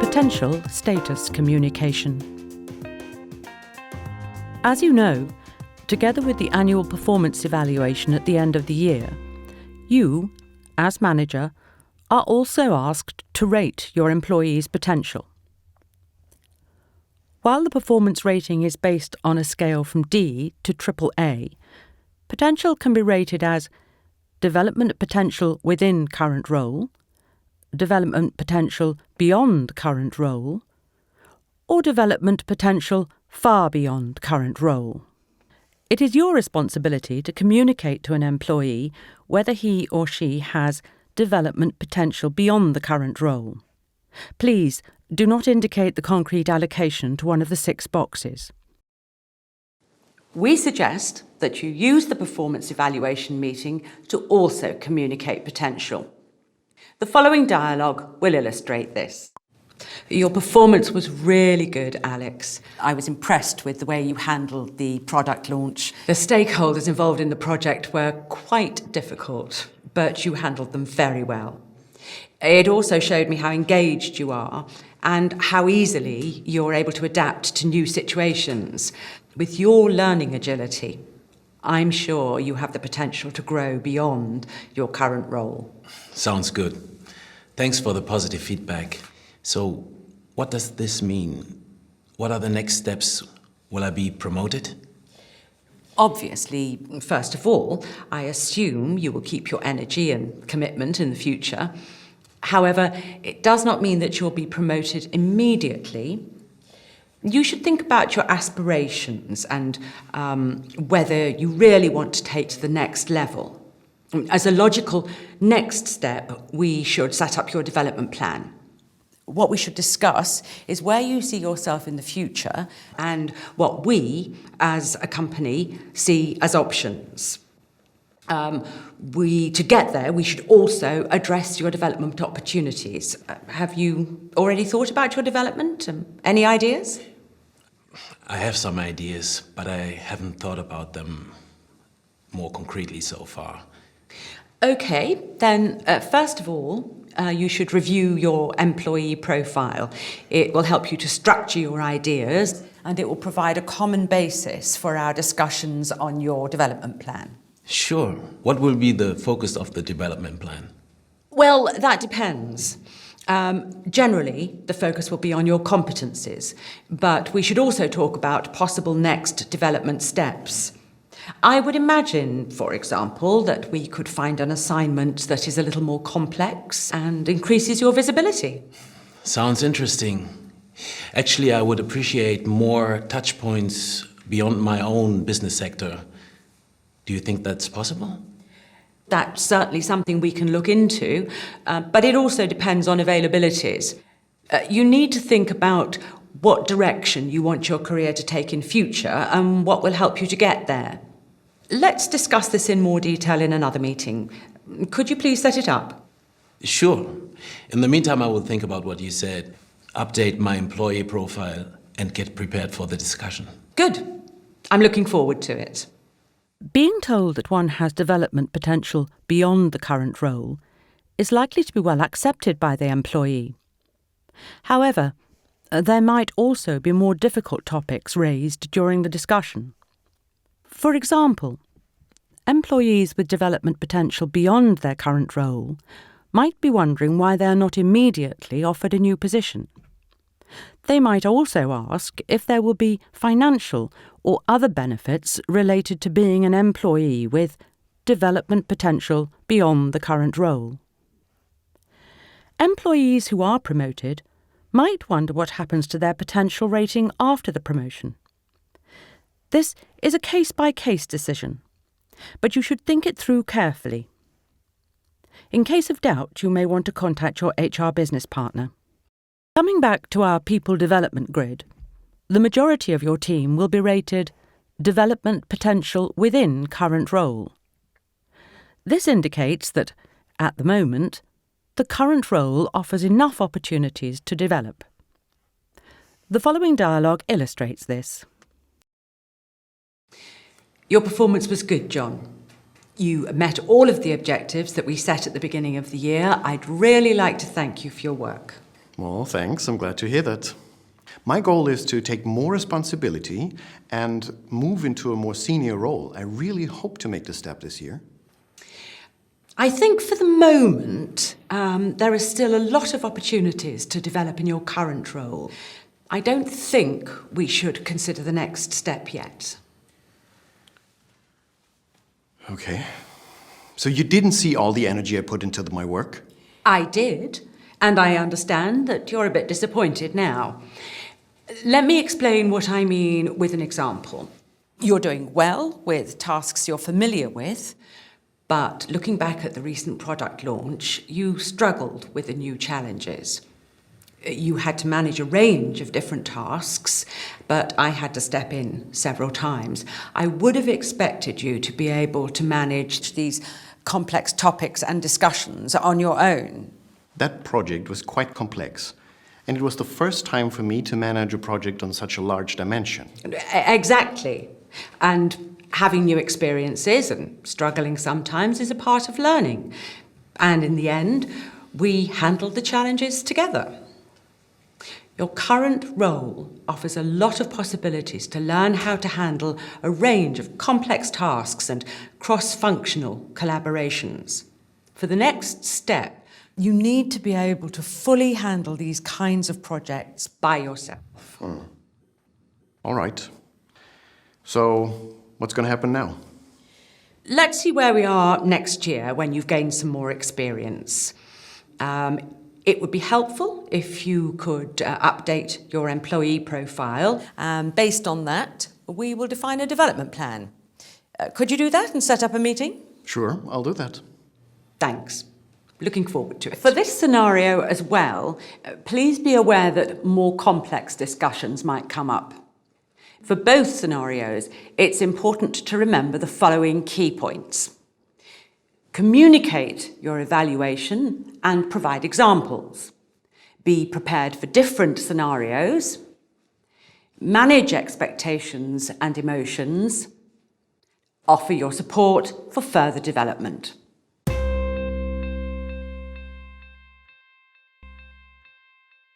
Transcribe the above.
Potential status communication. As you know, together with the annual performance evaluation at the end of the year, you, as manager, are also asked to rate your employees' potential. While the performance rating is based on a scale from D to AAA, potential can be rated as development potential within current role, development potential beyond current role, or development potential far beyond current role. It is your responsibility to communicate to an employee whether he or she has development potential beyond the current role. Please do not indicate the concrete allocation to one of the 6 boxes. We suggest that you use the performance evaluation meeting to also communicate potential. The following dialogue will illustrate this. Your performance was really good, Alex. I was impressed with the way you handled the product launch. The stakeholders involved in the project were quite difficult, but you handled them very well. It also showed me how engaged you are and how easily you're able to adapt to new situations. With your learning agility, I'm sure you have the potential to grow beyond your current role. Sounds good. Thanks for the positive feedback. So, what does this mean? What are the next steps? Will I be promoted? Obviously, first of all, I assume you will keep your energy and commitment in the future. However, it does not mean that you'll be promoted immediately. You should think about your aspirations and whether you really want to take to the next level. As a logical next step, we should set up your development plan. What we should discuss is where you see yourself in the future and what we, as a company, see as options. To get there, we should also address your development opportunities. Have you already thought about your development? Any ideas? I have some ideas, but I haven't thought about them more concretely so far. Okay, then first of all, you should review your employee profile. It will help you to structure your ideas and it will provide a common basis for our discussions on your development plan. Sure. What will be the focus of the development plan? Well, that depends. Generally, the focus will be on your competencies, but we should also talk about possible next development steps. I would imagine, for example, that we could find an assignment that is a little more complex and increases your visibility. Sounds interesting. Actually, I would appreciate more touch points beyond my own business sector. Do you think that's possible? That's certainly something we can look into, but it also depends on availabilities. You need to think about what direction you want your career to take in future and what will help you to get there. Let's discuss this in more detail in another meeting. Could you please set it up? Sure. In the meantime, I will think about what you said, update my employee profile, and get prepared for the discussion. Good. I'm looking forward to it. Being told that one has development potential beyond the current role is likely to be well accepted by the employee. However, there might also be more difficult topics raised during the discussion. For example, employees with development potential beyond their current role might be wondering why they are not immediately offered a new position. They might also ask if there will be financial or other benefits related to being an employee with development potential beyond the current role. Employees who are promoted might wonder what happens to their potential rating after the promotion. This is a case-by-case decision, but you should think it through carefully. In case of doubt, you may want to contact your HR business partner. Coming back to our people development grid, the majority of your team will be rated development potential within current role. This indicates that, at the moment, the current role offers enough opportunities to develop. The following dialogue illustrates this. Your performance was good, John. You met all of the objectives that we set at the beginning of the year. I'd really like to thank you for your work. Well, thanks. I'm glad to hear that. My goal is to take more responsibility and move into a more senior role. I really hope to make the step this year. I think for the moment, there are still a lot of opportunities to develop in your current role. I don't think we should consider the next step yet. Okay. So you didn't see all the energy I put into my work? I did, and I understand that you're a bit disappointed now. Let me explain what I mean with an example. You're doing well with tasks you're familiar with, but looking back at the recent product launch, you struggled with the new challenges. You had to manage a range of different tasks, but I had to step in several times. I would have expected you to be able to manage these complex topics and discussions on your own. That project was quite complex, and it was the first time for me to manage a project on such a large dimension. Exactly. And having new experiences and struggling sometimes is a part of learning. And in the end, we handled the challenges together. Your current role offers a lot of possibilities to learn how to handle a range of complex tasks and cross-functional collaborations. For the next step, you need to be able to fully handle these kinds of projects by yourself. All right. So, what's going to happen now? Let's see where we are next year when you've gained some more experience. It would be helpful if you could update your employee profile. Based on that, we will define a development plan. Could you do that and set up a meeting? Sure, I'll do that. Thanks. Looking forward to it. For this scenario as well, please be aware that more complex discussions might come up. For both scenarios, it's important to remember the following key points. Communicate your evaluation and provide examples. Be prepared for different scenarios. Manage expectations and emotions. Offer your support for further development.